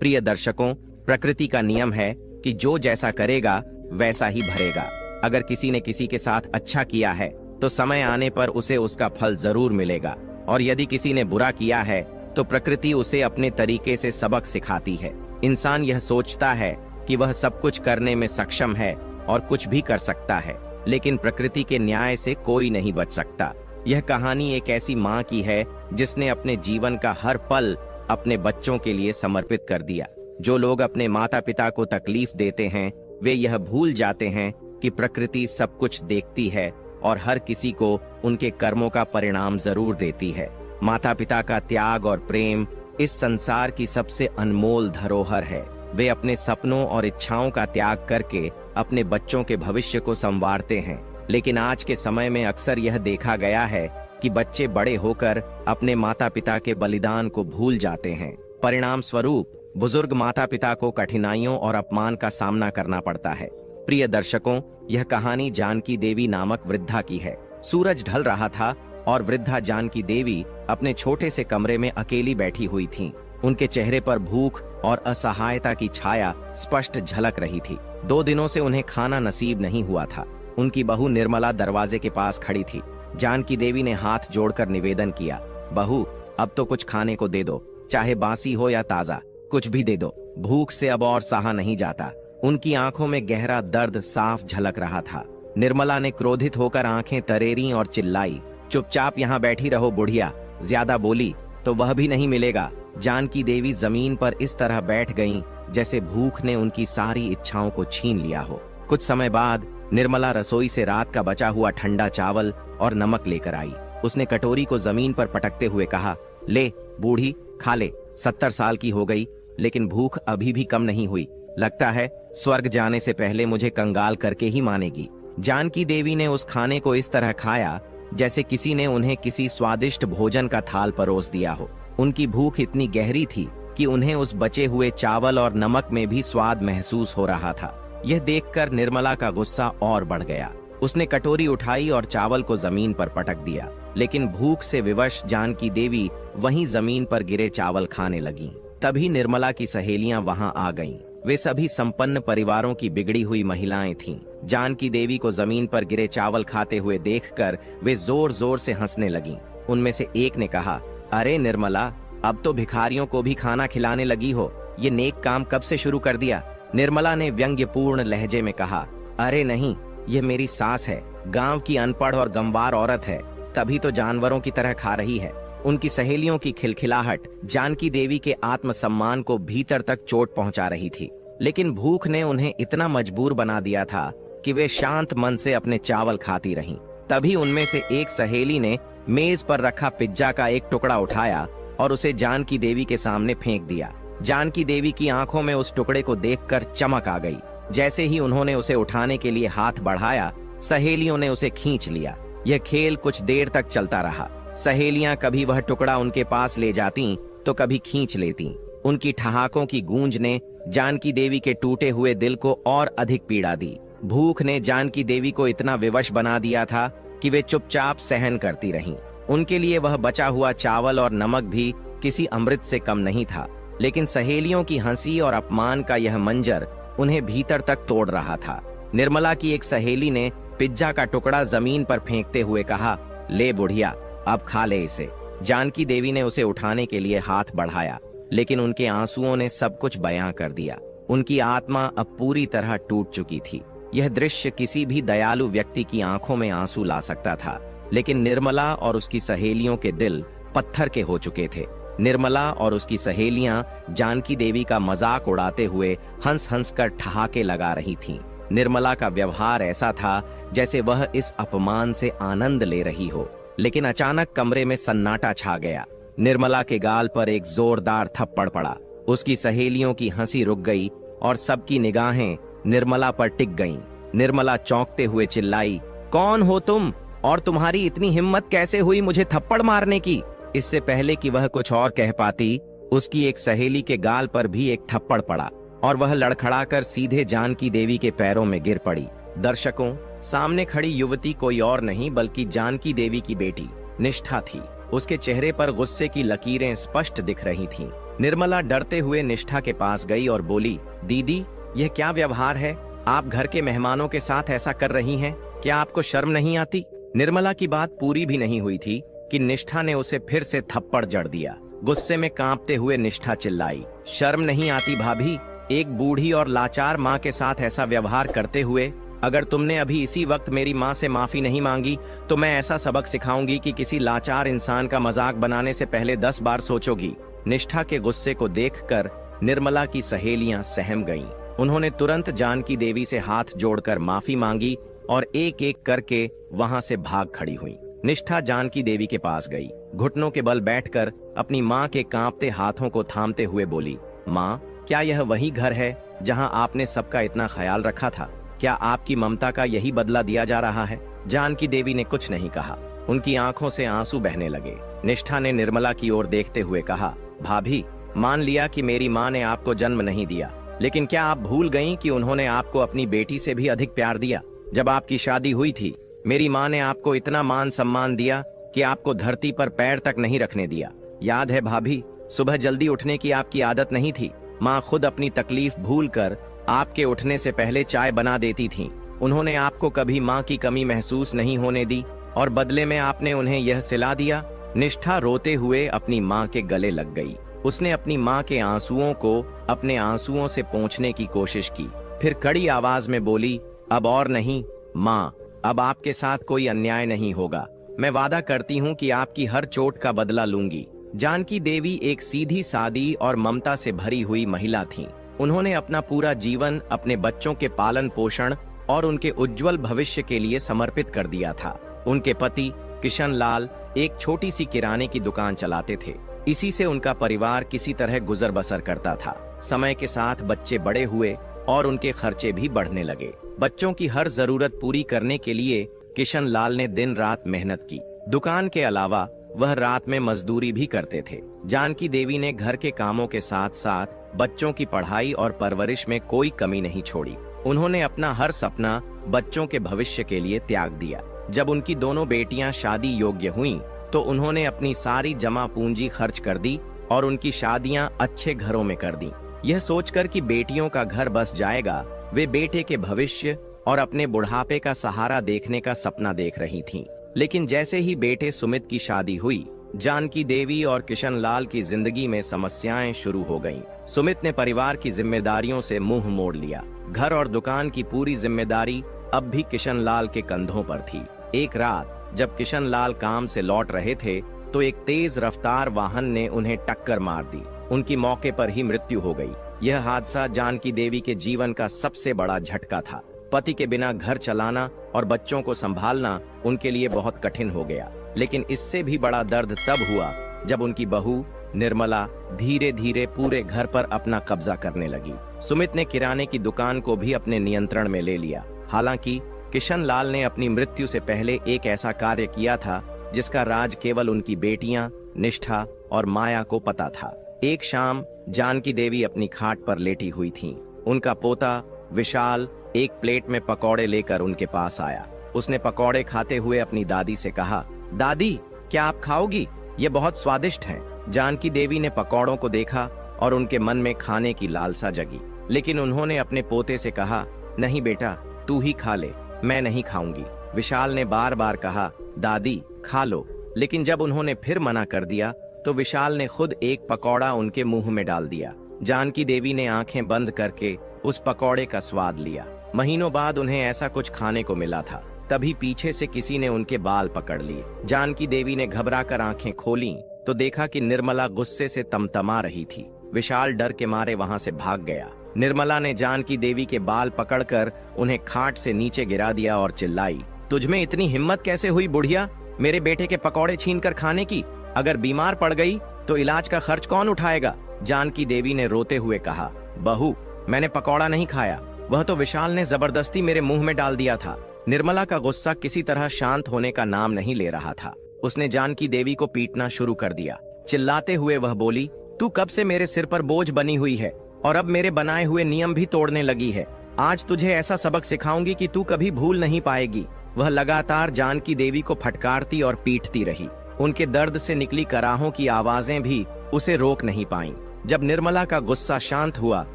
प्रिय दर्शकों, प्रकृति का नियम है कि जो जैसा करेगा वैसा ही भरेगा। अगर किसी ने किसी के साथ अच्छा किया है तो समय आने पर उसे उसका फल जरूर मिलेगा, और यदि किसी ने बुरा किया है तो प्रकृति उसे अपने तरीके से सबक सिखाती है। इंसान यह सोचता है कि वह सब कुछ करने में सक्षम है और कुछ भी कर सकता है, लेकिन प्रकृति के न्याय से कोई नहीं बच सकता। यह कहानी एक ऐसी माँ की है जिसने अपने जीवन का हर पल अपने बच्चों के लिए समर्पित कर दिया। जो लोग अपने माता पिता को तकलीफ देते हैं वे यह भूल जाते हैं कि प्रकृति सब कुछ देखती है और हर किसी को उनके कर्मों का परिणाम जरूर देती है। माता पिता का त्याग और प्रेम इस संसार की सबसे अनमोल धरोहर है। वे अपने सपनों और इच्छाओं का त्याग करके अपने बच्चों के भविष्य को संवारते हैं, लेकिन आज के समय में अक्सर यह देखा गया है कि बच्चे बड़े होकर अपने माता पिता के बलिदान को भूल जाते हैं। परिणाम स्वरूप बुजुर्ग माता पिता को कठिनाइयों और अपमान का सामना करना पड़ता है। प्रिय दर्शकों, यह कहानी जानकी देवी नामक वृद्धा की है। सूरज ढल रहा था और वृद्धा जानकी देवी अपने छोटे से कमरे में अकेली बैठी हुई थीं। उनके चेहरे पर भूख और असहायता की छाया स्पष्ट झलक रही थी। 2 दिनों से उन्हें खाना नसीब नहीं हुआ था। उनकी बहू निर्मला दरवाजे के पास खड़ी थी। जानकी देवी ने हाथ जोड़कर निवेदन किया, बहू, अब तो कुछ खाने को दे दो, चाहे बासी हो या ताजा, कुछ भी दे दो। भूख से अब और सहा नहीं जाता। उनकी आंखों में गहरा दर्द साफ झलक रहा था। निर्मला ने क्रोधित होकर आंखें तरेरी और चिल्लाई, चुपचाप यहाँ बैठी रहो बुढ़िया, ज्यादा बोली तो वह भी नहीं मिलेगा। जानकी देवी जमीन पर इस तरह बैठ गईं जैसे भूख ने उनकी सारी इच्छाओं को छीन लिया हो। कुछ समय बाद निर्मला रसोई से रात का बचा हुआ ठंडा चावल और नमक लेकर आई। उसने कटोरी को जमीन पर पटकते हुए कहा, ले बूढ़ी, खा ले। 70 साल की हो गई लेकिन भूख अभी भी कम नहीं हुई। लगता है स्वर्ग जाने से पहले मुझे कंगाल करके ही मानेगी। जानकी देवी ने उस खाने को इस तरह खाया जैसे किसी ने उन्हें किसी स्वादिष्ट भोजन का थाल परोस दिया हो। उनकी भूख इतनी गहरी थी कि उन्हें उस बचे हुए चावल और नमक में भी स्वाद महसूस हो रहा था। यह देखकर निर्मला का गुस्सा और बढ़ गया। उसने कटोरी उठाई और चावल को जमीन पर पटक दिया, लेकिन भूख से विवश जानकी देवी वहीं जमीन पर गिरे चावल खाने लगीं। तभी निर्मला की सहेलियां वहां आ गईं। वे सभी संपन्न परिवारों की बिगड़ी हुई महिलाएं थीं। जानकी देवी को जमीन पर गिरे चावल खाते हुए देखकर वे जोर जोर से हंसने लगीं। उनमें से एक ने कहा, अरे निर्मला, अब तो भिखारियों को भी खाना खिलाने लगी हो। ये नेक काम कब से शुरू कर दिया? निर्मला ने व्यंग्यपूर्ण लहजे में कहा, अरे नहीं, ये मेरी सास है। गांव की अनपढ़ और गंवार औरत है, तभी तो जानवरों की तरह खा रही है। उनकी सहेलियों की खिलखिलाहट जानकी देवी के आत्मसम्मान को भीतर तक चोट पहुंचा रही थी, लेकिन भूख ने उन्हें इतना मजबूर बना दिया था कि वे शांत मन से अपने चावल खाती रहीं। तभी उनमें से एक सहेली ने मेज पर रखा पिज्जा का एक टुकड़ा उठाया और उसे जानकी देवी के सामने फेंक दिया। जानकी देवी की आंखों में उस टुकड़े को देखकर चमक आ गई। जैसे ही उन्होंने उसे उठाने के लिए हाथ बढ़ाया, सहेलियों ने उसे खींच लिया। यह खेल कुछ देर तक चलता रहा। सहेलियां कभी वह टुकड़ा उनके पास ले जाती तो कभी खींच लेती। उनकी ठहाकों की गूंज ने जानकी देवी के टूटे हुए दिल को और अधिक पीड़ा दी। भूख ने जानकी देवी को इतना विवश बना दिया था कि वे चुपचाप सहन करती रहीं। उनके लिए वह बचा हुआ चावल और नमक भी किसी अमृत से कम नहीं था, लेकिन सहेलियों की हंसी और अपमान का यह मंजर उन्हें भीतर तक तोड़ रहा था। निर्मला की एक सहेली ने पिज्जा का टुकड़ा जमीन पर फेंकते हुए कहा, ले बुढ़िया, अब खा ले इसे। जानकी देवी ने उसे उठाने के लिए हाथ बढ़ाया, लेकिन उनके आंसुओं ने सब कुछ बयां कर दिया। उनकी आत्मा अब पूरी तरह टूट चुकी थी। यह दृश्य किसी भी दयालु व्यक्ति की आंखों में आंसू ला सकता था, लेकिन निर्मला और उसकी सहेलियों के दिल पत्थर के हो चुके थे। निर्मला और उसकी सहेलियां जानकी देवी का मजाक उड़ाते हुए हंस हंस कर ठहाके लगा रही थीं। निर्मला का व्यवहार ऐसा था जैसे वह इस अपमान से आनंद ले रही हो, लेकिन अचानक कमरे में सन्नाटा छा गया। निर्मला के गाल पर एक जोरदार थप्पड़ पड़ा। उसकी सहेलियों की हंसी रुक गई और सबकी निगाहें निर्मला पर टिक गईं। निर्मला चौंकते हुए चिल्लाई, कौन हो तुम और तुम्हारी इतनी हिम्मत कैसे हुई मुझे थप्पड़ मारने की? इससे पहले कि वह कुछ और कह पाती, उसकी एक सहेली के गाल पर भी एक थप्पड़ पड़ा और वह लड़खड़ाकर सीधे जानकी देवी के पैरों में गिर पड़ी। दर्शकों, सामने खड़ी युवती कोई और नहीं बल्कि जानकी देवी की बेटी निष्ठा थी। उसके चेहरे पर गुस्से की लकीरें स्पष्ट दिख रही थीं। निर्मला डरते हुए निष्ठा के पास गई और बोली, दीदी यह क्या व्यवहार है? आप घर के मेहमानों के साथ ऐसा कर रही हैं? क्या आपको शर्म नहीं आती? निर्मला की बात पूरी भी नहीं हुई थी कि निष्ठा ने उसे फिर से थप्पड़ जड़ दिया। गुस्से में कांपते हुए निष्ठा चिल्लाई, शर्म नहीं आती भाभी? एक बूढ़ी और लाचार माँ के साथ ऐसा व्यवहार करते हुए? अगर तुमने अभी इसी वक्त मेरी माँ से माफी नहीं मांगी तो मैं ऐसा सबक सिखाऊंगी कि किसी लाचार इंसान का मजाक बनाने से पहले 10 बार सोचोगी। निष्ठा के गुस्से को देखकर निर्मला की सहेलियां सहम गईं। उन्होंने तुरंत जानकी देवी से हाथ जोड़कर माफी मांगी और एक एक करके वहां से भाग खड़ी हुई। निष्ठा जानकी देवी के पास गई, घुटनों के बल बैठकर अपनी माँ के कांपते हाथों को थामते हुए बोली, माँ क्या यह वही घर है जहाँ आपने सबका इतना ख्याल रखा था? क्या आपकी ममता का यही बदला दिया जा रहा है? जानकी देवी ने कुछ नहीं कहा, उनकी आंखों से आंसू बहने लगे। निष्ठा ने निर्मला की ओर देखते हुए कहा, भाभी मान लिया कि मेरी माँ ने आपको जन्म नहीं दिया, लेकिन क्या आप भूल गईं कि उन्होंने आपको अपनी बेटी से भी अधिक प्यार दिया? जब आपकी शादी हुई थी मेरी माँ ने आपको इतना मान सम्मान दिया कि आपको धरती पर पैर तक नहीं रखने दिया। याद है भाभी, सुबह जल्दी उठने की आपकी आदत नहीं थी। माँ खुद अपनी तकलीफ भूलकर आपके उठने से पहले चाय बना देती थीं। उन्होंने आपको कभी माँ की कमी महसूस नहीं होने दी और बदले में आपने उन्हें यह सिला दिया। निष्ठा रोते हुए अपनी माँ के गले लग गई। उसने अपनी माँ के आंसुओं को अपने आंसुओं से पोंछने की कोशिश की, फिर कड़ी आवाज में बोली, अब और नहीं माँ, अब आपके साथ कोई अन्याय नहीं होगा। मैं वादा करती हूँ कि आपकी हर चोट का बदला लूंगी। जानकी देवी एक सीधी सादी और ममता से भरी हुई महिला थीं। उन्होंने अपना पूरा जीवन अपने बच्चों के पालन पोषण और उनके उज्जवल भविष्य के लिए समर्पित कर दिया था। उनके पति किशन लाल एक छोटी सी किराने की दुकान चलाते थे। इसी से उनका परिवार किसी तरह गुजर बसर करता था। समय के साथ बच्चे बड़े हुए और उनके खर्चे भी बढ़ने लगे। बच्चों की हर जरूरत पूरी करने के लिए किशन लाल ने दिन रात मेहनत की। दुकान के अलावा वह रात में मजदूरी भी करते थे। जानकी देवी ने घर के कामों के साथ साथ बच्चों की पढ़ाई और परवरिश में कोई कमी नहीं छोड़ी। उन्होंने अपना हर सपना बच्चों के भविष्य के लिए त्याग दिया। जब उनकी दोनों बेटियां शादी योग्य हुईं, तो उन्होंने अपनी सारी जमा पूंजी खर्च कर दी और उनकी शादियां अच्छे घरों में कर दी। यह सोचकर कि बेटियों का घर बस जाएगा, वे बेटे के भविष्य और अपने बुढ़ापे का सहारा देखने का सपना देख रही थीं। लेकिन जैसे ही बेटे सुमित की शादी हुई, जानकी देवी और किशन लाल की जिंदगी में समस्याएं शुरू हो गईं। सुमित ने परिवार की जिम्मेदारियों से मुंह मोड़ लिया। घर और दुकान की पूरी जिम्मेदारी अब भी किशन लाल के कंधों पर थी। एक रात जब किशन लाल काम से लौट रहे थे तो एक तेज रफ्तार वाहन ने उन्हें टक्कर मार दी। उनकी मौके पर ही मृत्यु हो गई। यह हादसा जानकी देवी के जीवन का सबसे बड़ा झटका था। पति के बिना घर चलाना और बच्चों को संभालना उनके लिए बहुत कठिन हो गया। लेकिन इससे भी बड़ा दर्द तब हुआ जब उनकी बहू निर्मला धीरे धीरे पूरे घर पर अपना कब्जा करने लगी। सुमित ने किराने की दुकान को भी अपने नियंत्रण में ले लिया। हालांकि किशन लाल ने अपनी मृत्यु से पहले एक ऐसा कार्य किया था जिसका राज केवल उनकी बेटियां निष्ठा और माया को पता था। एक शाम जानकी देवी अपनी खाट पर लेटी हुई थीं। उनका पोता विशाल एक प्लेट में पकौड़े लेकर उनके पास आया। उसने पकौड़े खाते हुए अपनी दादी से कहा, दादी क्या आप खाओगी? ये बहुत स्वादिष्ट हैं। जानकी देवी ने पकौड़ों को देखा और उनके मन में खाने की लालसा जगी, लेकिन उन्होंने अपने पोते से कहा, नहीं बेटा तू ही खा ले, मैं नहीं खाऊंगी। विशाल ने बार बार कहा, दादी खा लो, लेकिन जब उन्होंने फिर मना कर दिया तो विशाल ने खुद एक पकौड़ा उनके मुंह में डाल दिया। जानकी देवी ने आंखें बंद करके उस पकौड़े का स्वाद लिया। महीनों बाद उन्हें ऐसा कुछ खाने को मिला था। तभी पीछे से किसी ने उनके बाल पकड़ लिए। जानकी देवी ने घबराकर आंखें खोलीं तो देखा कि निर्मला गुस्से से तमतमा रही थी। विशाल डर के मारे वहां से भाग गया। निर्मला ने जानकी देवी के बाल पकड़कर उन्हें खाट से नीचे गिरा दिया और चिल्लाई, तुझमें इतनी हिम्मत कैसे हुई बुढ़िया, मेरे बेटे के पकौड़े छीनकर खाने की? अगर बीमार पड़ गई तो इलाज का खर्च कौन उठाएगा? जानकी देवी ने रोते हुए कहा, बहू मैंने पकौड़ा नहीं खाया, वह तो विशाल ने जबरदस्ती मेरे मुंह में डाल दिया था। निर्मला का गुस्सा किसी तरह शांत होने का नाम नहीं ले रहा था। उसने जानकी देवी को पीटना शुरू कर दिया। चिल्लाते हुए वह बोली, तू कब से मेरे सिर पर बोझ बनी हुई है और अब मेरे बनाए हुए नियम भी तोड़ने लगी है। आज तुझे ऐसा सबक सिखाऊंगी कि तू कभी भूल नहीं पाएगी। वह लगातार जानकी देवी को फटकारती और पीटती रही। उनके दर्द से निकली कराहों की आवाजें भी उसे रोक नहीं पाईं। जब निर्मला का गुस्सा शांत हुआ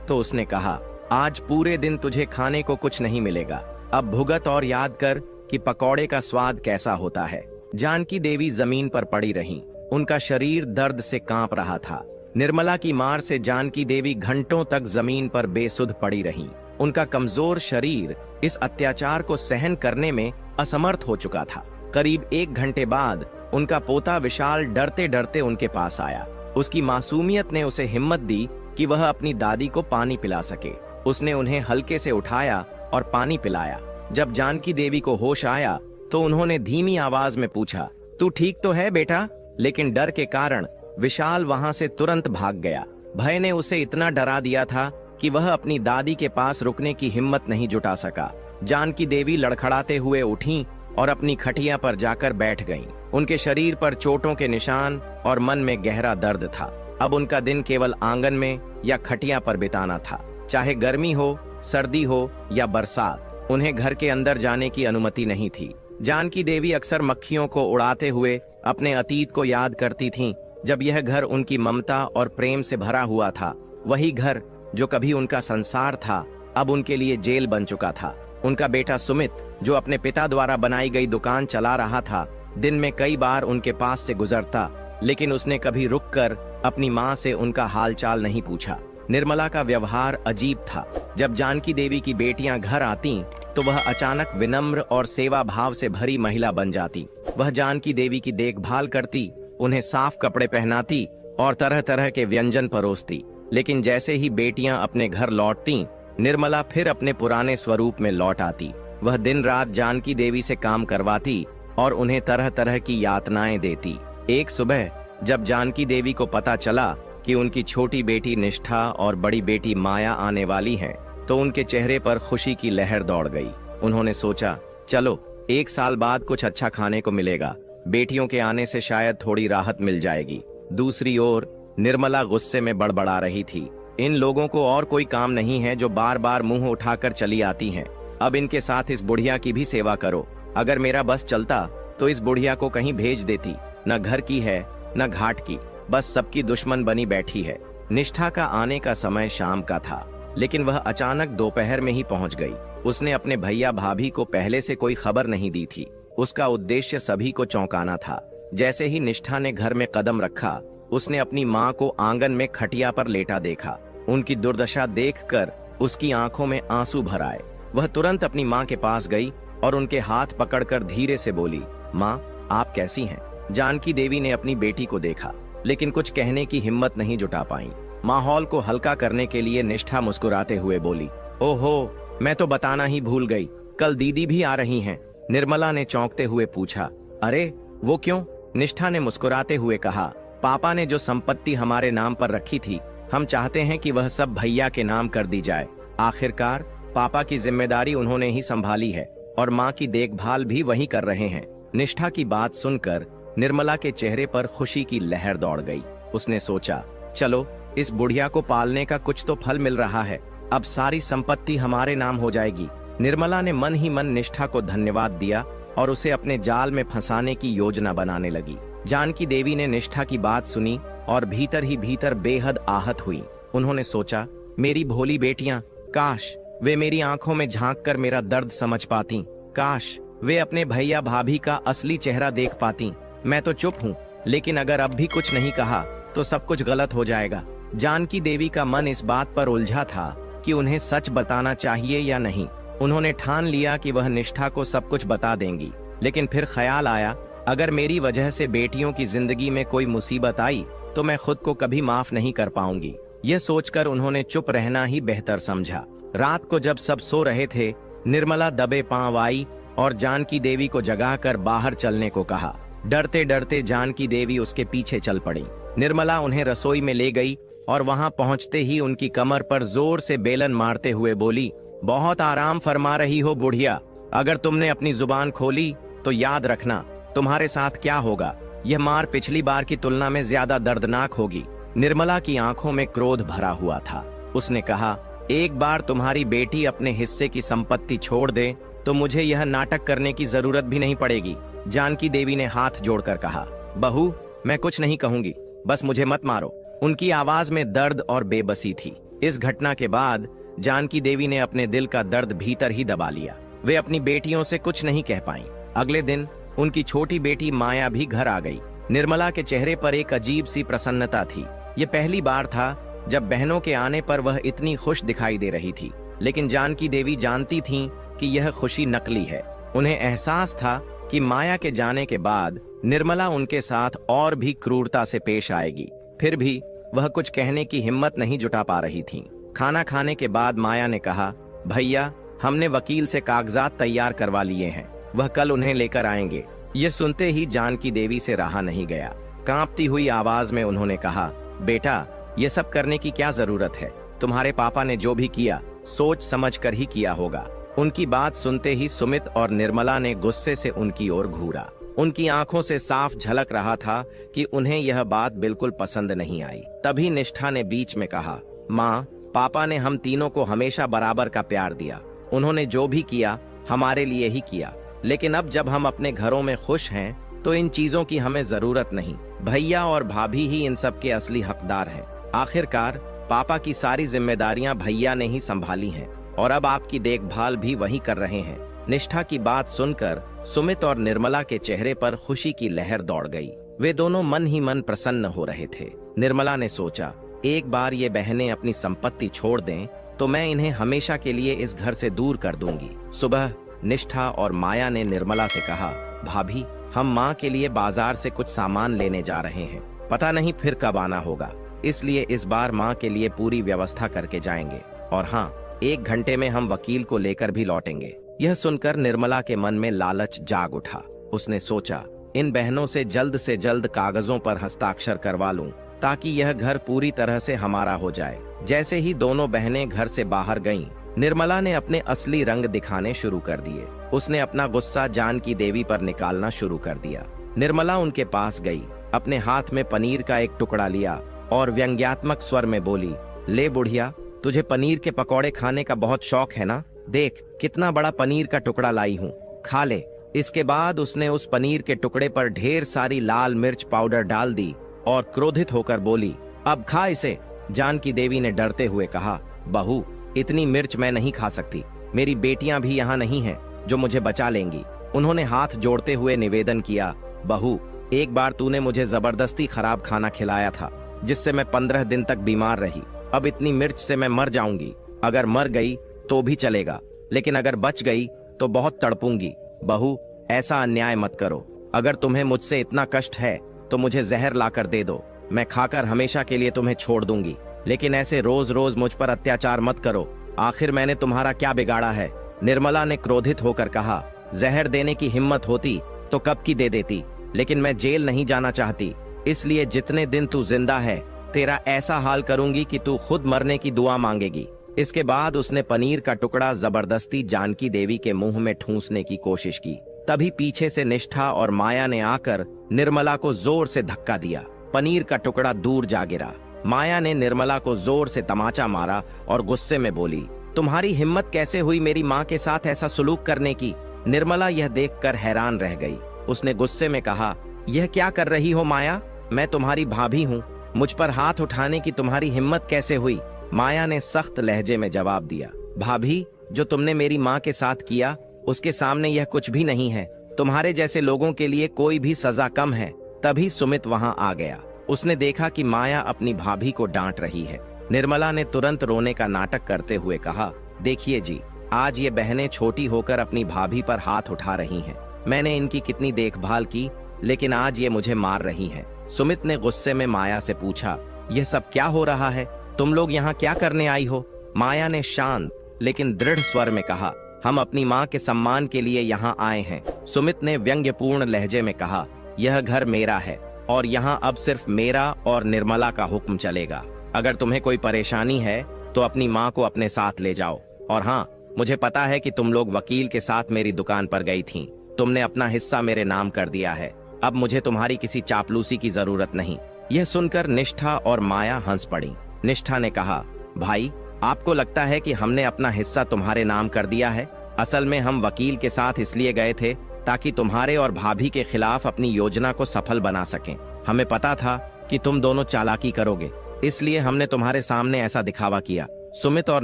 तो उसने कहा, आज पूरे दिन तुझे खाने को कुछ नहीं मिलेगा। अब भुगत और याद कर कि पकौड़े का स्वाद कैसा होता है। जानकी देवी जमीन पर पड़ी रहीं। उनका शरीर दर्द से कांप रहा था। निर्मला की मार से जानकी देवी घंटों तक जमीन पर बेसुध पड़ी रहीं। उनका कमजोर शरीर इस अत्याचार को सहन करने में असमर्थ हो चुका था। करीब 1 घंटे बाद उनका पोता विशाल डरते डरते उनके पास आया। उसकी मासूमियत ने उसे हिम्मत दी कि वह अपनी दादी को पानी पिला सके। उसने उन्हें हल्के से उठाया और पानी पिलाया। जब जानकी देवी को होश आया तो उन्होंने धीमी आवाज में पूछा, तू ठीक तो है बेटा? लेकिन डर के कारण विशाल वहां से तुरंत भाग गया। भय ने उसे इतना डरा दिया था कि वह अपनी दादी के पास रुकने की हिम्मत नहीं जुटा सका। जानकी देवी लड़खड़ाते हुए उठीं और अपनी खटिया पर जाकर बैठ गईं। उनके शरीर पर चोटों के निशान और मन में गहरा दर्द था। अब उनका दिन केवल आंगन में या खटिया पर बिताना था। चाहे गर्मी हो, सर्दी हो या बरसात, उन्हें घर के अंदर जाने की अनुमति नहीं थी। जानकी देवी अक्सर मक्खियों को उड़ाते हुए अपने अतीत को याद करती थीं, जब यह घर उनकी ममता और प्रेम से भरा हुआ था। वही घर जो कभी उनका संसार था, अब उनके लिए जेल बन चुका था। उनका बेटा सुमित, जो अपने पिता द्वारा बनाई गई दुकान चला रहा था, दिन में कई बार उनके पास से गुजरता, लेकिन उसने कभी रुककर अपनी माँ से उनका हालचाल नहीं पूछा। निर्मला का व्यवहार अजीब था। जब जानकी देवी की बेटियां घर आती तो वह अचानक विनम्र और सेवा भाव से भरी महिला बन जाती। वह जानकी देवी की देखभाल करती, उन्हें साफ कपड़े पहनाती और तरह तरह के व्यंजन परोसती। लेकिन जैसे ही बेटियां अपने घर लौटती, निर्मला फिर अपने पुराने स्वरूप में लौट आती। वह दिन रात जानकी देवी से काम करवाती और उन्हें तरह तरह की यातनाएं देती। एक सुबह जब जानकी देवी को पता चला कि उनकी छोटी बेटी निष्ठा और बड़ी बेटी माया आने वाली हैं, तो उनके चेहरे पर खुशी की लहर दौड़ गई। उन्होंने सोचा, चलो 1 साल बाद कुछ अच्छा खाने को मिलेगा। बेटियों के आने से शायद थोड़ी राहत मिल जाएगी। दूसरी ओर निर्मला गुस्से में बड़बड़ा रही थी। इन लोगों को और कोई काम नहीं है जो बार बार मुंह उठाकर चली आती हैं। अब इनके साथ इस बुढ़िया की भी सेवा करो। अगर मेरा बस चलता तो इस बुढ़िया को कहीं भेज देती। न घर की है न घाट की, बस सबकी दुश्मन बनी बैठी है। निष्ठा का आने का समय शाम का था, लेकिन वह अचानक दोपहर में ही पहुंच गई। उसने अपने भैया भाभी को पहले से कोई खबर नहीं दी थी। उसका उद्देश्य सभी को चौंकाना था। जैसे ही निष्ठा ने घर में कदम रखा, उसने अपनी माँ को आंगन में खटिया पर लेटा देखा। उनकी दुर्दशा देखकर उसकी आंखों में आंसू भर आए। वह तुरंत अपनी माँ के पास गई और उनके हाथ पकड़कर धीरे से बोली, माँ, आप कैसी हैं? जानकी देवी ने अपनी बेटी को देखा, लेकिन कुछ कहने की हिम्मत नहीं जुटा पाई। माहौल को हल्का करने के लिए निष्ठा मुस्कुराते हुए बोली, ओहो, मैं तो बताना ही भूल गई, कल दीदी भी आ रही हैं। निर्मला ने चौंकते हुए पूछा, अरे वो क्यों? निष्ठा ने मुस्कुराते हुए कहा, पापा ने जो संपत्ति हमारे नाम पर रखी थी, हम चाहते हैं कि वह सब भैया के नाम कर दी जाए। आखिरकार पापा की जिम्मेदारी उन्होंने ही संभाली है और माँ की देखभाल भी वही कर रहे हैं। निष्ठा की बात सुनकर निर्मला के चेहरे पर खुशी की लहर दौड़ गई। उसने सोचा, चलो इस बुढ़िया को पालने का कुछ तो फल मिल रहा है। अब सारी संपत्ति हमारे नाम हो जाएगी। निर्मला ने मन ही मन निष्ठा को धन्यवाद दिया और उसे अपने जाल में फंसाने की योजना बनाने लगी। जानकी देवी ने निष्ठा की बात सुनी और भीतर ही भीतर बेहद आहत हुई। उन्होंने सोचा, मेरी भोली बेटियां, काश वे मेरी आंखों में झांक कर मेरा दर्द समझ पाती। काश वे अपने भैया भाभी का असली चेहरा देख पाती। मैं तो चुप हूँ, लेकिन अगर अब भी कुछ नहीं कहा तो सब कुछ गलत हो जाएगा। जानकी देवी का मन इस बात पर उलझा था कि उन्हें सच बताना चाहिए या नहीं। उन्होंने ठान लिया कि वह निष्ठा को सब कुछ बता देंगी, लेकिन फिर ख्याल आया, अगर मेरी वजह से बेटियों की जिंदगी में कोई मुसीबत आई तो मैं खुद को कभी माफ नहीं कर पाऊंगी। यह सोचकर उन्होंने चुप रहना ही बेहतर समझा। रात को जब सब सो रहे थे, निर्मला दबे पांव आई और जानकी देवी को जगाकर बाहर चलने को कहा। डरते डरते जानकी देवी उसके पीछे चल पड़ी। निर्मला उन्हें रसोई में ले गई और वहां पहुंचते ही उनकी कमर पर जोर से बेलन मारते हुए बोली, बहुत आराम फरमा रही हो बुढ़िया। अगर तुमने अपनी जुबान खोली तो याद रखना तुम्हारे साथ क्या होगा। यह मार पिछली बार की तुलना में ज्यादा दर्दनाक होगी। निर्मला की आंखों में क्रोध भरा हुआ था। उसने कहा, एक बार तुम्हारी बेटी अपने हिस्से की संपत्ति छोड़ दे तो मुझे यह नाटक करने की जरूरत भी नहीं पड़ेगी। जानकी देवी ने हाथ जोड़कर कहा, बहू, मैं कुछ नहीं कहूंगी, बस मुझे मत मारो। उनकी आवाज में दर्द और बेबसी थी। इस घटना के बाद जानकी देवी ने अपने दिल का दर्द भीतर ही दबा लिया। वे अपनी बेटियों से कुछ नहीं कह पाईं। अगले दिन उनकी छोटी बेटी माया भी घर आ गई। निर्मला के चेहरे पर एक अजीब सी प्रसन्नता थी। ये पहली बार था जब बहनों के आने पर वह इतनी खुश दिखाई दे रही थी, लेकिन जानकी देवी जानती थीं कि यह खुशी नकली है। उन्हें एहसास था कि माया के जाने के बाद निर्मला उनके साथ और भी क्रूरता से पेश आएगी। फिर भी वह कुछ कहने की हिम्मत नहीं जुटा पा रही थीं। खाना खाने के बाद माया ने कहा, भैया, हमने वकील से कागजात तैयार करवा लिए हैं, वह कल उन्हें लेकर आएंगे। ये सुनते ही जानकी देवी से रहा नहीं गया। कांपती हुई आवाज में उन्होंने कहा, बेटा, ये सब करने की क्या जरूरत है? तुम्हारे पापा ने जो भी किया सोच समझ कर ही किया होगा। उनकी बात सुनते ही सुमित और निर्मला ने गुस्से से उनकी ओर घूरा। उनकी आंखों से साफ झलक रहा था कि उन्हें यह बात बिल्कुल पसंद नहीं आई। तभी निष्ठा ने बीच में कहा, माँ, पापा ने हम तीनों को हमेशा बराबर का प्यार दिया। उन्होंने जो भी किया हमारे लिए ही किया, लेकिन अब जब हम अपने घरों में खुश हैं तो इन चीजों की हमें जरूरत नहीं। भैया और भाभी ही इन सब के असली हकदार हैं। आखिरकार पापा की सारी जिम्मेदारियां भैया ने ही संभाली हैं और अब आपकी देखभाल भी वही कर रहे हैं। निष्ठा की बात सुनकर सुमित और निर्मला के चेहरे पर खुशी की लहर दौड़ गई। वे दोनों मन ही मन प्रसन्न हो रहे थे। निर्मला ने सोचा, एक बार ये बहनें अपनी संपत्ति छोड़ दें तो मैं इन्हें हमेशा के लिए इस घर से दूर कर दूंगी। सुबह निष्ठा और माया ने निर्मला से कहा, भाभी, हम माँ के लिए बाजार से कुछ सामान लेने जा रहे हैं, पता नहीं फिर कब आना होगा, इसलिए इस बार माँ के लिए पूरी व्यवस्था करके जाएंगे। और हाँ, 1 घंटे में हम वकील को लेकर भी लौटेंगे। यह सुनकर निर्मला के मन में लालच जाग उठा। उसने सोचा, इन बहनों से जल्द कागजों पर हस्ताक्षर करवा लूं ताकि यह घर पूरी तरह से हमारा हो जाए। जैसे ही दोनों बहनें घर से बाहर गईं, निर्मला ने अपने असली रंग दिखाने शुरू कर दिए। उसने अपना गुस्सा जानकी देवी पर निकालना शुरू कर दिया। निर्मला उनके पास गई, अपने हाथ में पनीर का एक टुकड़ा लिया और व्यंग्यात्मक स्वर में बोली, ले बुढ़िया, तुझे पनीर के पकौड़े खाने का बहुत शौक है ना? देख कितना बड़ा पनीर का टुकड़ा लाई हूँ, खा ले। इसके बाद उसने उस पनीर के टुकड़े पर ढेर सारी लाल मिर्च पाउडर डाल दी और क्रोधित होकर बोली, अब खा इसे। जानकी देवी ने डरते हुए कहा, बहू, इतनी मिर्च मैं नहीं खा सकती, मेरी बेटियां भी यहाँ नहीं हैं जो मुझे बचा लेंगी। उन्होंने हाथ जोड़ते हुए निवेदन किया, बहू, एक बार तूने मुझे जबरदस्ती खराब खाना खिलाया था जिससे मैं 15 दिन तक बीमार रही। अब इतनी मिर्च से मैं मर जाऊंगी। अगर मर गई तो भी चलेगा, लेकिन अगर बच गई तो बहुत तड़पूंगी। बहू, ऐसा अन्याय मत करो। अगर तुम्हें मुझसे इतना कष्ट है तो मुझे जहर लाकर दे दो, मैं खाकर हमेशा के लिए तुम्हें छोड़ दूंगी। लेकिन ऐसे रोज रोज मुझ पर अत्याचार मत करो। आखिर मैंने तुम्हारा क्या बिगाड़ा है? निर्मला ने क्रोधित होकर कहा, जहर देने की हिम्मत होती तो कब की दे देती, लेकिन मैं जेल नहीं जाना चाहती, इसलिए जितने दिन तू जिंदा है तेरा ऐसा हाल करूंगी कि तू खुद मरने की दुआ मांगेगी। इसके बाद उसने पनीर का टुकड़ा जबरदस्ती जानकी देवी के मुंह में ठूंसने की कोशिश की। तभी पीछे से निष्ठा और माया ने आकर निर्मला को जोर से धक्का दिया। पनीर का टुकड़ा दूर जा गिरा। माया ने निर्मला को जोर से तमाचा मारा और गुस्से में बोली, तुम्हारी हिम्मत कैसे हुई मेरी माँ के साथ ऐसा सुलूक करने की? निर्मला यह देखकर हैरान रह गई। उसने गुस्से में कहा, यह क्या कर रही हो माया? मैं तुम्हारी भाभी हूँ, मुझ पर हाथ उठाने की तुम्हारी हिम्मत कैसे हुई? माया ने सख्त लहजे में जवाब दिया, भाभी, जो तुमने मेरी माँ के साथ किया उसके सामने यह कुछ भी नहीं है। तुम्हारे जैसे लोगों के लिए कोई भी सजा कम है। तभी सुमित वहां आ गया। उसने देखा कि माया अपनी भाभी को डांट रही है। निर्मला ने तुरंत रोने का नाटक करते हुए कहा, देखिए जी, आज ये बहनें छोटी होकर अपनी भाभी पर हाथ उठा रही हैं। मैंने इनकी कितनी देखभाल की, लेकिन आज ये मुझे मार रही हैं। सुमित ने गुस्से में माया से पूछा, यह सब क्या हो रहा है? तुम लोग यहाँ क्या करने आई हो? माया ने शांत लेकिन दृढ़ स्वर में कहा, हम अपनी माँ के सम्मान के लिए यहाँ आए हैं। सुमित ने व्यंग्यपूर्ण लहजे में कहा, यह घर मेरा है और यहाँ अब सिर्फ मेरा और निर्मला का हुक्म चलेगा। अगर तुम्हें कोई परेशानी है तो अपनी माँ को अपने साथ ले जाओ। और हाँ, मुझे पता है कि तुम लोग वकील के साथ मेरी दुकान पर गई थीं। तुमने अपना हिस्सा मेरे नाम कर दिया है। अब मुझे तुम्हारी किसी चापलूसी की जरूरत नहीं। यह सुनकर निष्ठा और माया हंस पड़ी। निष्ठा ने कहा, भाई, आपको लगता है कि हमने अपना हिस्सा तुम्हारे नाम कर दिया है? असल में हम वकील के साथ इसलिए गए थे ताकि तुम्हारे और भाभी के खिलाफ अपनी योजना को सफल बना सकें। हमें पता था कि तुम दोनों चालाकी करोगे, इसलिए हमने तुम्हारे सामने ऐसा दिखावा किया। सुमित और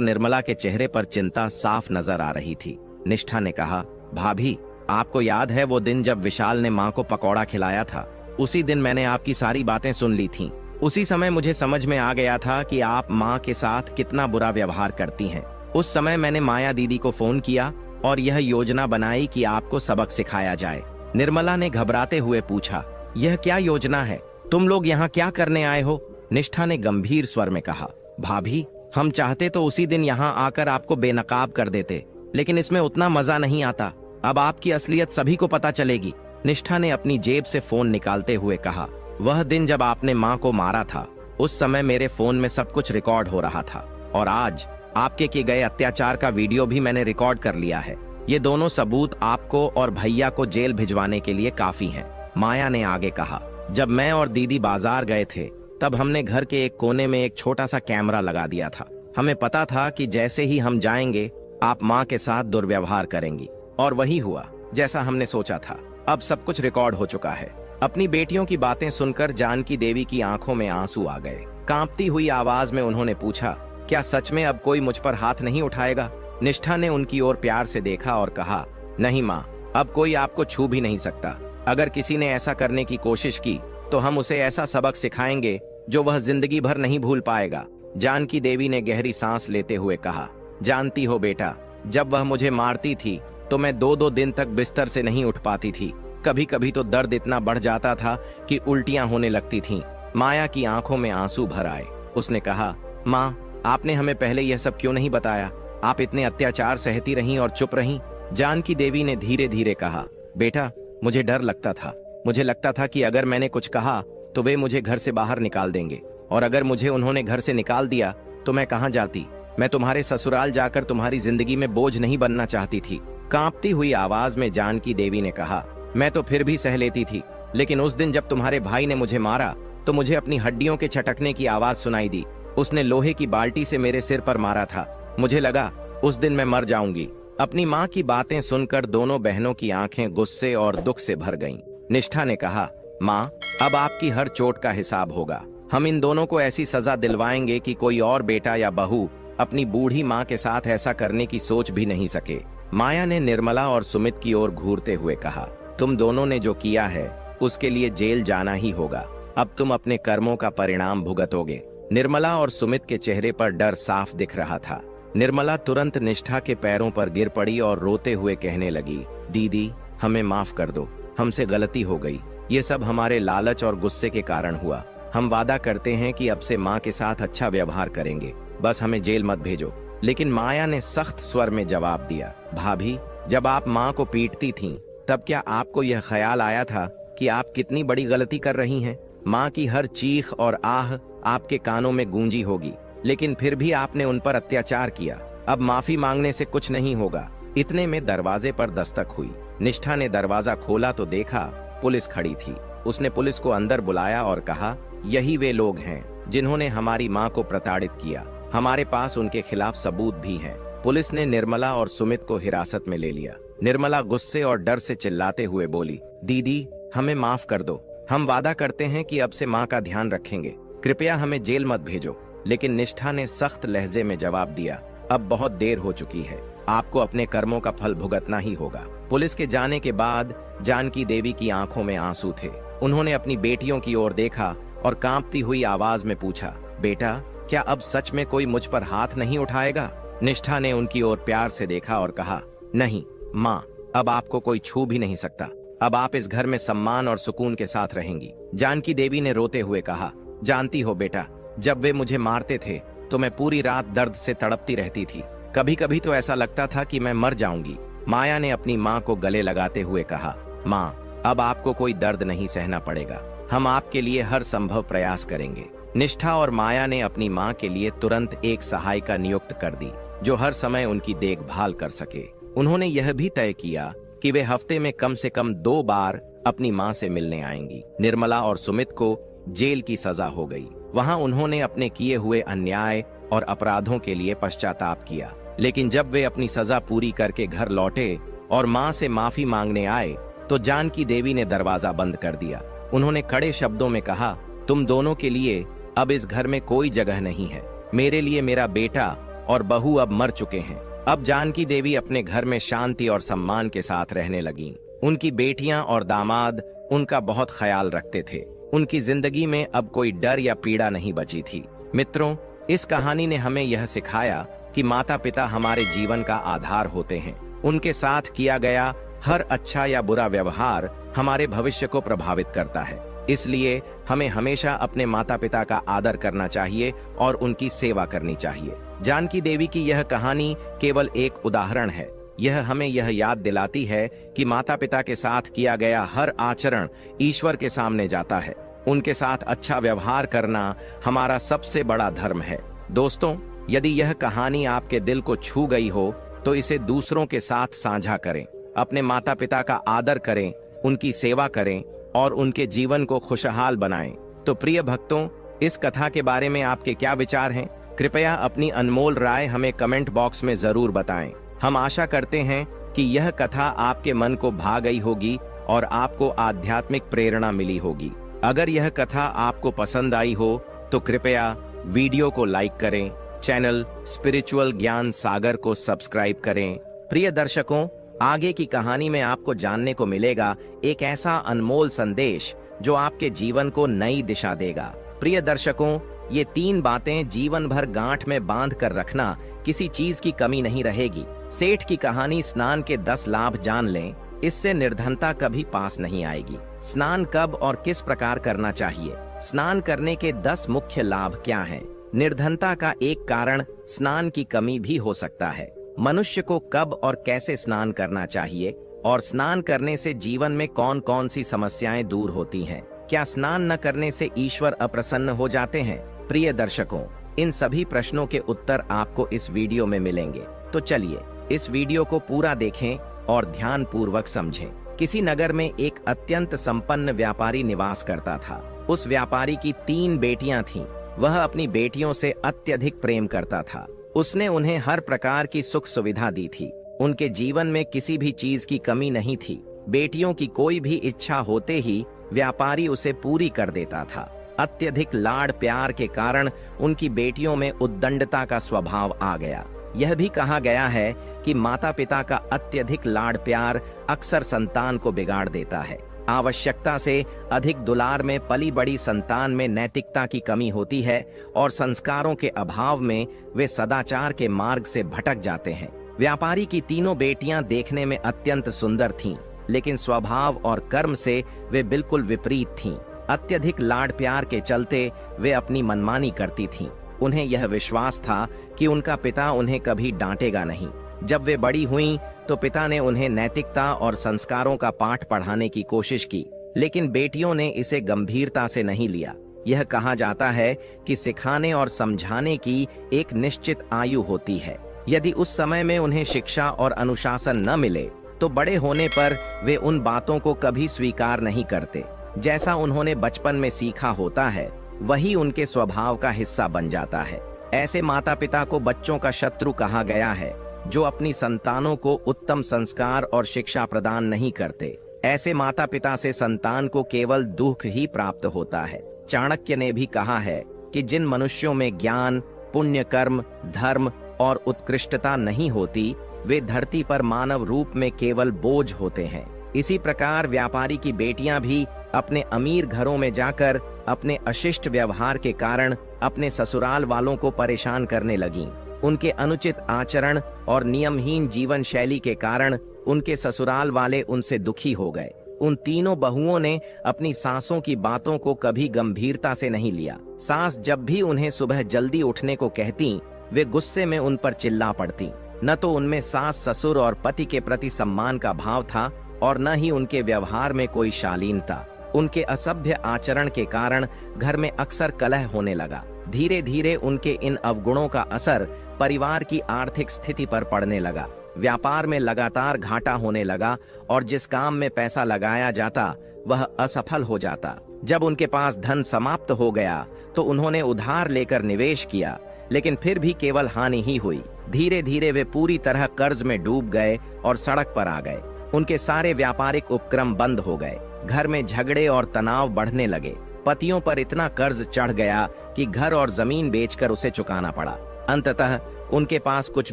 निर्मला के चेहरे पर चिंता साफ नजर आ रही थी। निष्ठा ने कहा, भाभी, आपको याद है वो दिन जब विशाल ने माँ को पकौड़ा खिलाया था? उसी दिन मैंने आपकी सारी बातें सुन ली थीं। उसी समय मुझे समझ में आ गया था कि आप माँ के साथ कितना बुरा व्यवहार करती हैं। उस समय मैंने माया दीदी को फोन किया और यह योजना बनाई कि आपको सबक सिखाया जाए। निर्मला ने घबराते हुए पूछा, यह क्या योजना है? तुम लोग यहाँ क्या करने आए हो? निष्ठा ने गंभीर स्वर में कहा, भाभी, हम चाहते तो उसी दिन यहाँ आकर आपको बेनकाब कर देते, लेकिन इसमें उतना मजा नहीं आता। अब आपकी असलियत सभी को पता चलेगी। निष्ठा ने अपनी जेब से फोन निकालते हुए कहा, वह दिन जब आपने माँ को मारा था, उस समय मेरे फोन में सब कुछ रिकॉर्ड हो रहा था, और आज आपके किए गए अत्याचार का वीडियो भी मैंने रिकॉर्ड कर लिया है। ये दोनों सबूत आपको और भैया को जेल भिजवाने के लिए काफी हैं। माया ने आगे कहा, जब मैं और दीदी बाजार गए थे, तब हमने घर के एक कोने में एक छोटा सा कैमरा लगा दिया था। हमें पता था कि जैसे ही हम जाएंगे, आप माँ के साथ दुर्व्यवहार करेंगी, और वही हुआ जैसा हमने सोचा था। अब सब कुछ रिकॉर्ड हो चुका है। अपनी बेटियों की बातें सुनकर जानकी देवी की आंखों में आंसू आ गए। कांपती हुई आवाज में उन्होंने पूछा, क्या सच में अब कोई मुझ पर हाथ नहीं उठाएगा? निष्ठा ने उनकी ओर प्यार से देखा और कहा, नहीं माँ, अब कोई आपको छू भी नहीं सकता। अगर किसी ने ऐसा करने की कोशिश की तो हम उसे ऐसा सबक सिखाएंगे जो वह जिंदगी भर नहीं भूल पाएगा। जानकी देवी ने गहरी सांस लेते हुए कहा, जानती हो बेटा, जब वह मुझे मारती थी तो मैं 2-2 दिन तक बिस्तर से नहीं उठ पाती थी। कभी कभी तो दर्द इतना बढ़ जाता था कि उल्टियां होने लगती थीं। माया की आंखों में आंसू भर आए। उसने कहा, माँ, आपने हमें पहले यह सब क्यों नहीं बताया? आप इतने अत्याचार सहती रहीं और चुप रहीं। जानकी देवी ने धीरे धीरे कहा, बेटा, मुझे डर लगता था। मुझे लगता था कि अगर मैंने कुछ कहा तो वे मुझे घर से बाहर निकाल देंगे, और अगर मुझे उन्होंने घर से निकाल दिया तो मैं कहाँ जाती? मैं तुम्हारे ससुराल जाकर तुम्हारी जिंदगी में बोझ नहीं बनना चाहती थी। कांपती हुई आवाज में जानकी देवी ने कहा, मैं तो फिर भी सह लेती थी, लेकिन उस दिन जब तुम्हारे भाई ने मुझे मारा तो मुझे अपनी हड्डियों के छटकने की आवाज सुनाई दी। उसने लोहे की बाल्टी से मेरे सिर पर मारा था। मुझे लगा उस दिन मैं मर जाऊंगी। अपनी माँ की बातें सुनकर दोनों बहनों की आंखें गुस्से और दुख से भर गईं। निष्ठा ने कहा, माँ, अब आपकी हर चोट का हिसाब होगा। हम इन दोनों को ऐसी सजा दिलवाएंगे कि कोई और बेटा या बहू अपनी बूढ़ी माँ के साथ ऐसा करने की सोच भी नहीं सके। माया ने निर्मला और सुमित की ओर घूरते हुए कहा, तुम दोनों ने जो किया है उसके लिए जेल जाना ही होगा। अब तुम अपने कर्मों का परिणाम भुगतोगे। निर्मला और सुमित के चेहरे पर डर साफ दिख रहा था। निर्मला तुरंत निष्ठा के पैरों पर गिर पड़ी और रोते हुए कहने लगी, दीदी, हमें माफ कर दो, हमसे गलती हो गई। ये सब हमारे लालच और गुस्से के कारण हुआ। हम वादा करते हैं कि अब से माँ के साथ अच्छा व्यवहार करेंगे, बस हमें जेल मत भेजो। लेकिन माया ने सख्त स्वर में जवाब दिया, भाभी, जब आप माँ को पीटती थीं, तब क्या आपको यह ख्याल आया था कि आप कितनी बड़ी गलती कर रही हैं? माँ की हर चीख और आह आपके कानों में गूंजी होगी, लेकिन फिर भी आपने उन पर अत्याचार किया। अब माफी मांगने से कुछ नहीं होगा। इतने में दरवाजे पर दस्तक हुई। निष्ठा ने दरवाजा खोला तो देखा पुलिस खड़ी थी। उसने पुलिस को अंदर बुलाया और कहा, यही वे लोग हैं जिन्होंने हमारी माँ को प्रताड़ित किया। हमारे पास उनके खिलाफ सबूत भी हैं। पुलिस ने निर्मला और सुमित को हिरासत में ले लिया। निर्मला गुस्से और डर से चिल्लाते हुए बोली, दीदी, हमें माफ कर दो। हम वादा करते हैं कि अब से माँ का ध्यान रखेंगे। कृपया हमें जेल मत भेजो। लेकिन निष्ठा ने सख्त लहजे में जवाब दिया, अब बहुत देर हो चुकी है। आपको अपने कर्मों का फल भुगतना ही होगा। पुलिस के जाने के बाद जानकी देवी की आंखों में आंसू थे। उन्होंने अपनी बेटियों की ओर देखा और कांपती हुई आवाज में पूछा, बेटा, क्या अब सच में कोई मुझ पर हाथ नहीं उठाएगा? निष्ठा ने उनकी ओर प्यार से देखा और कहा, नहीं माँ, अब आपको कोई छू भी नहीं सकता। अब आप इस घर में सम्मान और सुकून के साथ रहेंगी। जानकी देवी ने रोते हुए कहा, जानती हो बेटा, जब वे मुझे मारते थे तो मैं पूरी रात दर्द से तड़पती रहती थी। कभी कभी तो ऐसा लगता था कि मैं मर जाऊंगी। माया ने अपनी माँ को गले लगाते हुए कहा, माँ, अब आपको कोई दर्द नहीं सहना पड़ेगा। हम आपके लिए हर संभव प्रयास करेंगे। निष्ठा और माया ने अपनी माँ के लिए तुरंत एक सहायिका नियुक्त कर दी जो हर समय उनकी देखभाल कर सके। उन्होंने यह भी तय किया कि वे हफ्ते में कम से कम 2 बार अपनी माँ से मिलने आएंगी। निर्मला और सुमित को जेल की सजा हो गई। वहां उन्होंने अपने किए हुए अन्याय और अपराधों के लिए पश्चाताप किया। लेकिन जब वे अपनी सजा पूरी करके घर लौटे और माँ से माफी मांगने आए तो जानकी देवी ने दरवाजा बंद कर दिया। उन्होंने कड़े शब्दों में कहा, तुम दोनों के लिए अब इस घर में कोई जगह नहीं है। मेरे लिए मेरा बेटा और बहू अब मर चुके हैं। अब जानकी देवी अपने घर में शांति और सम्मान के साथ रहने लगीं। उनकी बेटियां और दामाद उनका बहुत ख्याल रखते थे। उनकी जिंदगी में अब कोई डर या पीड़ा नहीं बची थी। मित्रों, इस कहानी ने हमें यह सिखाया कि माता पिता हमारे जीवन का आधार होते हैं। उनके साथ किया गया हर अच्छा या बुरा व्यवहार हमारे भविष्य को प्रभावित करता है। इसलिए हमें हमेशा अपने माता पिता का आदर करना चाहिए और उनकी सेवा करनी चाहिए। जानकी देवी की यह कहानी केवल एक उदाहरण है। यह हमें यह याद दिलाती है कि माता पिता के साथ किया गया हर आचरण ईश्वर के सामने जाता है। उनके साथ अच्छा व्यवहार करना हमारा सबसे बड़ा धर्म है। दोस्तों, यदि यह कहानी आपके दिल को छू गई हो तो इसे दूसरों के साथ साझा करें। अपने माता पिता का आदर करें, उनकी सेवा करें और उनके जीवन को खुशहाल बनाएं। तो प्रिय भक्तों, इस कथा के बारे में आपके क्या विचार हैं? कृपया अपनी अनमोल राय हमें कमेंट बॉक्स में जरूर बताएं। हम आशा करते हैं कि यह कथा आपके मन को भा गई होगी और आपको आध्यात्मिक प्रेरणा मिली होगी। अगर यह कथा आपको पसंद आई हो तो कृपया वीडियो को लाइक करें, चैनल स्पिरिचुअल ज्ञान सागर को सब्सक्राइब करें। प्रिय दर्शकों, आगे की कहानी में आपको जानने को मिलेगा एक ऐसा अनमोल संदेश जो आपके जीवन को नई दिशा देगा। प्रिय दर्शकों, ये 3 बातें जीवन भर गांठ में बांध कर रखना, किसी चीज की कमी नहीं रहेगी। सेठ की कहानी स्नान के 10 लाभ जान लें, इससे निर्धनता कभी पास नहीं आएगी। स्नान कब और किस प्रकार करना चाहिए? स्नान करने के 10 मुख्य लाभ क्या हैं? निर्धनता का एक कारण स्नान की कमी भी हो सकता है। मनुष्य को कब और कैसे स्नान करना चाहिए और स्नान करने से जीवन में कौन कौन सी समस्याएं दूर होती हैं? क्या स्नान न करने से ईश्वर अप्रसन्न हो जाते हैं? प्रिय दर्शकों, इन सभी प्रश्नों के उत्तर आपको इस वीडियो में मिलेंगे। तो चलिए इस वीडियो को पूरा देखें और ध्यान पूर्वक समझें। किसी नगर में एक अत्यंत संपन्न व्यापारी निवास करता था। उस व्यापारी की 3 बेटियां थीं। वह अपनी बेटियों से अत्यधिक प्रेम करता था। उसने उन्हें हर प्रकार की सुख सुविधा दी थी। उनके जीवन में किसी भी चीज की कमी नहीं थी। बेटियों की कोई भी इच्छा होते ही व्यापारी उसे पूरी कर देता था। अत्यधिक लाड़ प्यार के कारण उनकी बेटियों में उद्दंडता का स्वभाव आ गया। यह भी कहा गया है कि माता पिता का अत्यधिक लाड़ प्यार अक्सर संतान को बिगाड़ देता है। आवश्यकता से अधिक दुलार में पली बड़ी संतान में नैतिकता की कमी होती है और संस्कारों के अभाव में वे सदाचार के मार्ग से भटक जाते हैं। व्यापारी की 3 बेटियां देखने में अत्यंत सुंदर थीं, लेकिन स्वभाव और कर्म से वे बिल्कुल विपरीत थीं। अत्यधिक लाड़ प्यार के चलते वे अपनी मनमानी करती थीं। उन्हें यह विश्वास था कि उनका पिता उन्हें कभी डांटेगा नहीं। जब वे बड़ी हुईं तो पिता ने उन्हें नैतिकता और संस्कारों का पाठ पढ़ाने की कोशिश की, लेकिन बेटियों ने इसे गंभीरता से नहीं लिया। यह कहा जाता है कि सिखाने और समझाने की एक निश्चित आयु होती है। यदि उस समय में उन्हें शिक्षा और अनुशासन न मिले तो बड़े होने पर वे उन बातों को कभी स्वीकार नहीं करते। जैसा उन्होंने बचपन में सीखा होता है वही उनके स्वभाव का हिस्सा बन जाता है। ऐसे माता पिता को बच्चों का शत्रु कहा गया है, जो अपनी संतानों को उत्तम संस्कार और शिक्षा प्रदान नहीं करते। ऐसे माता पिता से संतान को केवल दुख ही प्राप्त होता है। चाणक्य ने भी कहा है कि जिन मनुष्यों में ज्ञान, पुण्य कर्म, धर्म और उत्कृष्टता नहीं होती, वे धरती पर मानव रूप में केवल बोझ होते हैं। इसी प्रकार व्यापारी की बेटियां भी अपने अमीर घरों में जाकर अपने अशिष्ट व्यवहार के कारण अपने ससुराल वालों को परेशान करने लगीं। उनके अनुचित आचरण और नियमहीन जीवन शैली के कारण उनके ससुराल वाले उनसे दुखी हो गए। उन 3 बहुओं ने अपनी सासों की बातों को कभी गंभीरता से नहीं लिया। सास जब भी उन्हें सुबह जल्दी उठने को कहती, वे गुस्से में उन पर चिल्ला पड़ती। न तो उनमें सास, ससुर और पति के प्रति सम्मान का भाव था और न ही उनके व्यवहार में कोई शालीनता। उनके असभ्य आचरण के कारण घर में अक्सर कलह होने लगा। धीरे धीरे उनके इन अवगुणों का असर परिवार की आर्थिक स्थिति पर पड़ने लगा। व्यापार में लगातार घाटा होने लगा और जिस काम में पैसा लगाया जाता वह असफल हो जाता। जब उनके पास धन समाप्त हो गया तो उन्होंने उधार लेकर निवेश किया, लेकिन फिर भी केवल हानि ही हुई। धीरे धीरे वे पूरी तरह कर्ज में डूब गए और सड़क पर आ गए। उनके सारे व्यापारिक उपक्रम बंद हो गए। घर में झगड़े और तनाव बढ़ने लगे। पतियों पर इतना कर्ज चढ़ गया कि घर और जमीन बेचकर उसे चुकाना पड़ा। अंततः उनके पास कुछ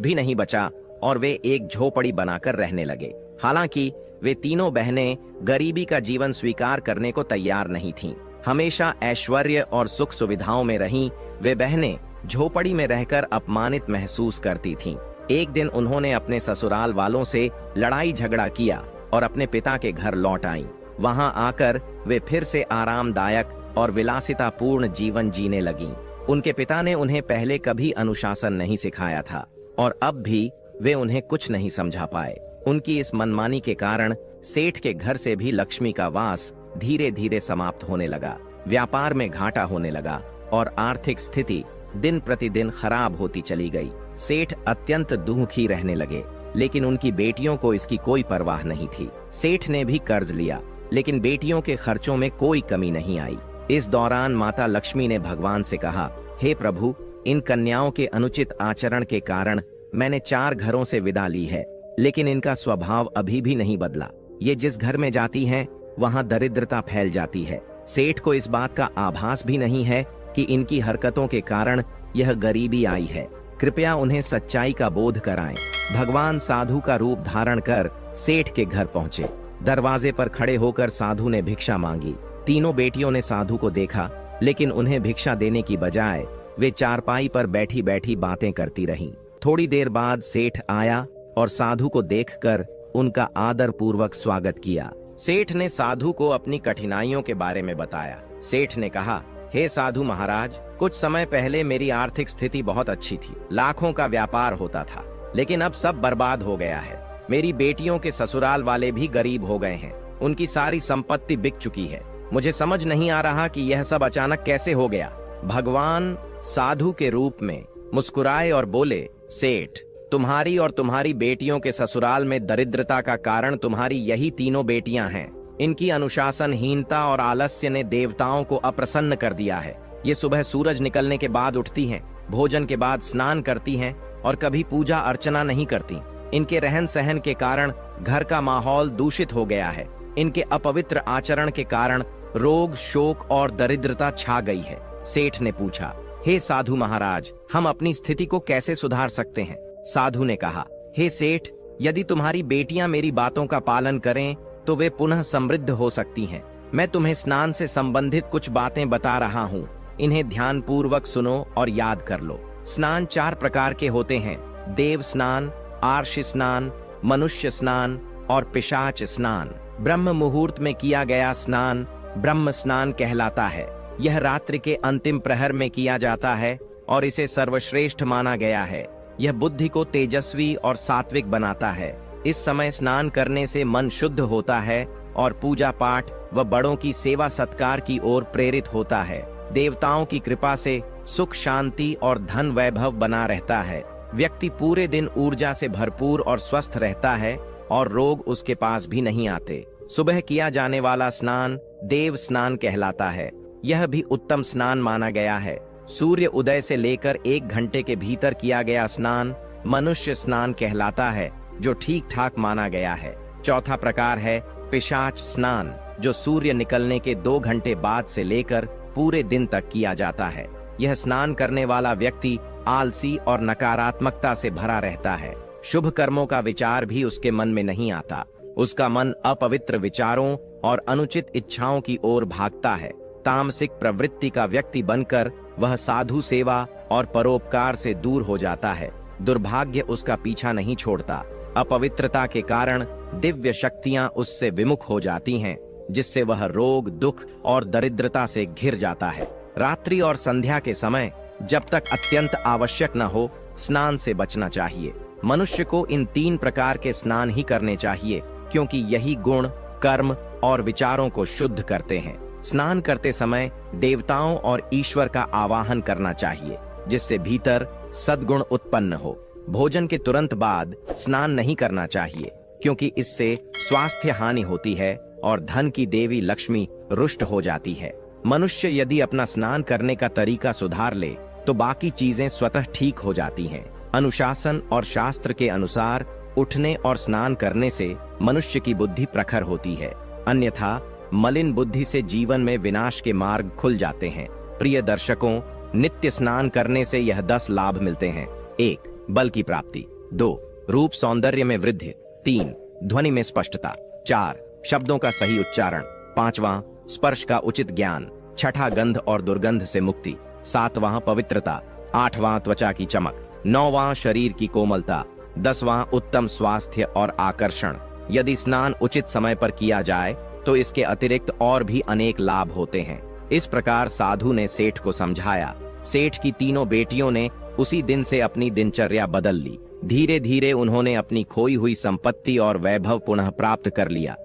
भी नहीं बचा और वे एक झोपड़ी बनाकर रहने लगे। हालांकि वे तीनों बहनें गरीबी का जीवन स्वीकार करने को तैयार नहीं थीं। हमेशा ऐश्वर्य और सुख सुविधाओं में रहीं वे बहनें झोपड़ी में रहकर अपमानित महसूस करती थीं। एक दिन उन्होंने अपने ससुराल वालों से लड़ाई झगड़ा किया और अपने पिता के घर लौट आईं। वहां आकर वे फिर से आरामदायक और विलासितापूर्ण जीवन जीने लगीं। उनके पिता ने उन्हें पहले कभी अनुशासन नहीं सिखाया था और अब भी वे उन्हें कुछ नहीं समझा पाए। उनकी इस मनमानी के कारण सेठ के घर से भी लक्ष्मी का वास धीरे धीरे समाप्त होने लगा। व्यापार में घाटा होने लगा और आर्थिक स्थिति दिन प्रतिदिन खराब होती चली गई। सेठ अत्यंत दुखी रहने लगे, लेकिन उनकी बेटियों को इसकी कोई परवाह नहीं थी। सेठ ने भी कर्ज लिया, लेकिन बेटियों के खर्चों में कोई कमी नहीं आई। इस दौरान माता लक्ष्मी ने भगवान से कहा, हे प्रभु, इन कन्याओं के अनुचित आचरण के कारण मैंने 4 घरों से विदा ली है, लेकिन इनका स्वभाव अभी भी नहीं बदला। ये जिस घर में जाती हैं, वहां दरिद्रता फैल जाती है। सेठ को इस बात का आभास भी नहीं है कि इनकी हरकतों के कारण यह गरीबी आई है। कृपया उन्हें सच्चाई का बोध कराएं। भगवान साधु का रूप धारण कर सेठ के घर पहुंचे। दरवाजे पर खड़े होकर साधु ने भिक्षा मांगी। तीनों बेटियों ने साधु को देखा, लेकिन उन्हें भिक्षा देने की बजाय वे चारपाई पर बैठी बैठी बातें करती रहीं। थोड़ी देर बाद सेठ आया और साधु को देखकर उनका आदर पूर्वक स्वागत किया। सेठ ने साधु को अपनी कठिनाइयों के बारे में बताया। सेठ ने कहा, हे साधु महाराज, कुछ समय पहले मेरी आर्थिक स्थिति बहुत अच्छी थी। लाखों का व्यापार होता था, लेकिन अब सब बर्बाद हो गया है। मेरी बेटियों के ससुराल वाले भी गरीब हो गए हैं। उनकी सारी संपत्ति बिक चुकी है। मुझे समझ नहीं आ रहा कि यह सब अचानक कैसे हो गया। भगवान साधु के रूप में मुस्कुराए और बोले, सेठ, तुम्हारी और तुम्हारी बेटियों के ससुराल में दरिद्रता का कारण तुम्हारी यही तीनों बेटियां हैं। इनकी अनुशासनहीनता और आलस्य ने देवताओं को अप्रसन्न कर दिया है। ये सुबह सूरज निकलने के बाद उठती हैं, भोजन के बाद स्नान करती हैं और कभी पूजा अर्चना नहीं करती। इनके रहन सहन के कारण घर का माहौल दूषित हो गया है। इनके अपवित्र आचरण के कारण रोग, शोक और दरिद्रता छा गई है। सेठ ने पूछा, हे साधु महाराज, हम अपनी स्थिति को कैसे सुधार सकते हैं? साधु ने कहा, हे सेठ, यदि तुम्हारी बेटियां मेरी बातों का पालन करें तो वे पुनः समृद्ध हो सकती हैं। मैं तुम्हें स्नान से संबंधित कुछ बातें बता रहा हूँ। इन्हें ध्यान पूर्वक सुनो और याद कर लो। स्नान 4 प्रकार के होते हैं: देव स्नान, आर्ष स्नान, मनुष्य स्नान और पिशाच स्नान। ब्रह्म मुहूर्त में किया गया स्नान ब्रह्म स्नान कहलाता है। यह रात्रि के अंतिम प्रहर में किया जाता है और इसे सर्वश्रेष्ठ माना गया है। यह बुद्धि को तेजस्वी और सात्विक बनाता है। इस समय स्नान करने से मन शुद्ध होता है और पूजा पाठ व बड़ों की सेवा सत्कार की ओर प्रेरित होता है। देवताओं की कृपा से सुख, शांति और धन वैभव बना रहता है। व्यक्ति पूरे दिन ऊर्जा से भरपूर और स्वस्थ रहता है और रोग उसके पास भी नहीं आते। सुबह किया जाने वाला स्नान देव स्नान कहलाता है। यह भी उत्तम स्नान माना गया है। सूर्य उदय से लेकर 1 घंटे के भीतर किया गया स्नान मनुष्य स्नान कहलाता है, जो ठीक ठाक माना गया है। चौथा प्रकार है पिशाच स्नान, जो सूर्य निकलने के 2 घंटे बाद से लेकर पूरे दिन तक किया जाता है। यह स्नान करने वाला व्यक्ति आलसी और नकारात्मकता से भरा रहता है। शुभ कर्मों का विचार भी उसके मन में नहीं आता। उसका मन अपवित्र विचारों और अनुचित इच्छाओं की ओर भागता है। तामसिक प्रवृत्ति का व्यक्ति बनकर वह साधु सेवा और परोपकार से दूर हो जाता है। दुर्भाग्य उसका पीछा नहीं छोड़ता। अपवित्रता के कारण दिव्य शक्तियां उससे विमुख हो जाती हैं, जिससे वह रोग, दुख और दरिद्रता से घिर जाता है। रात्रि और संध्या के समय जब तक अत्यंत आवश्यक न हो, स्नान से बचना चाहिए। मनुष्य को इन 3 प्रकार के स्नान ही करने चाहिए, क्योंकि यही गुण, कर्म और विचारों को शुद्ध करते हैं। स्नान करते समय देवताओं और ईश्वर का आवाहन करना चाहिए, जिससे भीतर सद्गुण उत्पन्न हो। भोजन के तुरंत बाद स्नान नहीं करना चाहिए, क्योंकि इससे स्वास्थ्य हानि होती है और धन की देवी लक्ष्मी रुष्ट हो जाती है। मनुष्य यदि अपना स्नान करने का तरीका सुधार ले तो बाकी चीजें स्वतः ठीक हो जाती हैं। अनुशासन और शास्त्र के अनुसार उठने और स्नान करने से मनुष्य की बुद्धि प्रखर होती है। अन्यथा मलिन बुद्धि से जीवन में विनाश के मार्ग खुल जाते हैं। प्रिय दर्शकों, नित्य स्नान करने से यह 10 लाभ मिलते हैं। 1. बल की प्राप्ति। 2. रूप सौंदर्य में वृद्धि। 3. ध्वनि में स्पष्टता। 4. शब्दों का सही उच्चारण। 5वां स्पर्श का उचित ज्ञान। 6ठा गंध और दुर्गंध से मुक्ति। 7वां पवित्रता। 8वां त्वचा की चमक। 9वां शरीर की कोमलता। 10वां उत्तम स्वास्थ्य और आकर्षण। यदि स्नान उचित समय पर किया जाए तो इसके अतिरिक्त और भी अनेक लाभ होते हैं। इस प्रकार साधु ने सेठ को समझाया। सेठ की तीनों बेटियों ने उसी दिन से अपनी दिनचर्या बदल ली। धीरे धीरे उन्होंने अपनी खोई हुई संपत्ति और वैभव पुनः प्राप्त कर लिया।